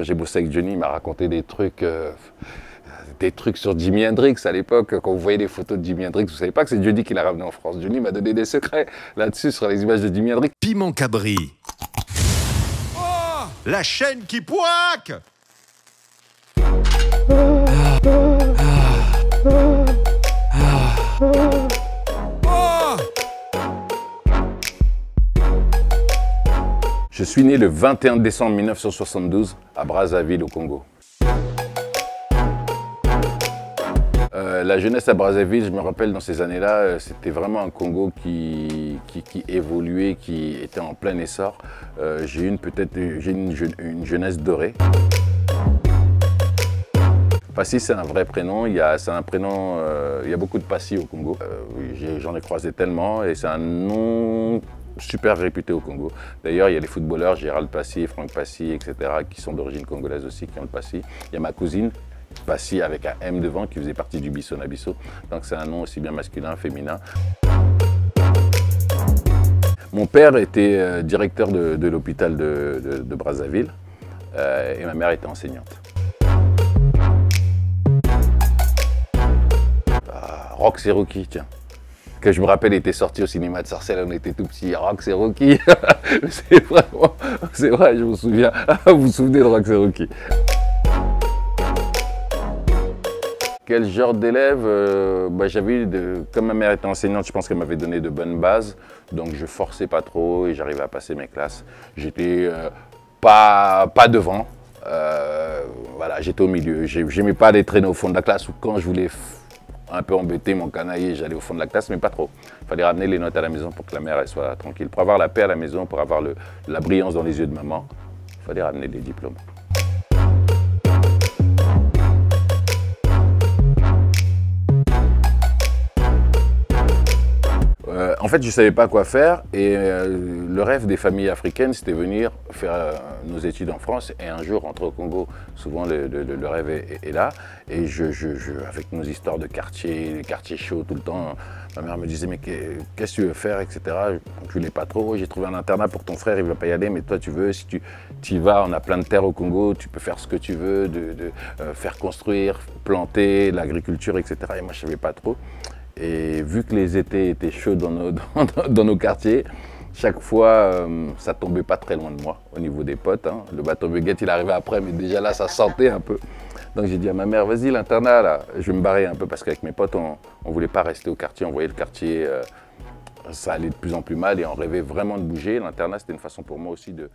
Quand j'ai bossé avec Johnny, il m'a raconté des trucs sur Jimi Hendrix à l'époque. Quand vous voyez des photos de Jimi Hendrix, vous savez pas que c'est Johnny qui l'a ramené en France. Johnny m'a donné des secrets là-dessus sur les images de Jimi Hendrix. Piment Cabri. Oh, la chaîne qui poique. Je suis né le 21 décembre 1972 à Brazzaville au Congo. La jeunesse à Brazzaville, je me rappelle dans ces années-là, c'était vraiment un Congo qui évoluait, qui était en plein essor. J'ai une jeunesse dorée. Passy, c'est un vrai prénom. Il y a beaucoup de Passy au Congo. J'en ai croisé tellement et c'est un nom super réputé au Congo. D'ailleurs, il y a les footballeurs, Gérald Passy, Franck Passy, etc., qui sont d'origine congolaise aussi, qui ont le Passy. Il y a ma cousine, Passy avec un M devant, qui faisait partie du Bissau-Nabisso. Donc c'est un nom aussi bien masculin, féminin. Mon père était directeur de l'hôpital de Brazzaville et ma mère était enseignante. Rox et Rocky, tiens. Que je me rappelle, il était sorti au cinéma de Sarcelles, on était tout petits. Rox et Rocky, c'est vrai, je me souviens. Vous vous souvenez de Rox et Rocky? Quel genre d'élève? J'avais eu, comme ma mère était enseignante, je pense qu'elle m'avait donné de bonnes bases. Donc je forçais pas trop et j'arrivais à passer mes classes. J'étais pas devant. Voilà, j'étais au milieu. J'aimais pas les traîner au fond de la classe ou quand je voulais un peu embêter mon canailler, j'allais au fond de la classe, mais pas trop. Il fallait ramener les notes à la maison pour que la mère elle soit tranquille. Pour avoir la paix à la maison, pour avoir la brillance dans les yeux de maman, il fallait ramener les diplômes. En fait, je ne savais pas quoi faire et le rêve des familles africaines, c'était venir faire nos études en France et un jour rentrer au Congo. Souvent, le rêve est là. Et avec nos histoires de quartier, les quartiers chauds tout le temps, ma mère me disait « mais qu'est-ce que tu veux faire ?» etc. Je voulais pas trop. J'ai trouvé un internat pour ton frère, il ne va pas y aller, mais toi tu veux. Si tu y vas, on a plein de terres au Congo, tu peux faire ce que tu veux, faire construire, planter, l'agriculture, etc. Et moi, je ne savais pas trop. Et vu que les étés étaient chauds dans nos quartiers, chaque fois, ça tombait pas très loin de moi, au niveau des potes. Hein. Le bateau Buguette, il arrivait après, mais déjà là, ça sentait un peu. Donc j'ai dit à ma mère, vas-y, l'internat, là, je vais me barrer un peu, parce qu'avec mes potes, on voulait pas rester au quartier. On voyait le quartier, ça allait de plus en plus mal, et on rêvait vraiment de bouger. L'internat, c'était une façon pour moi aussi de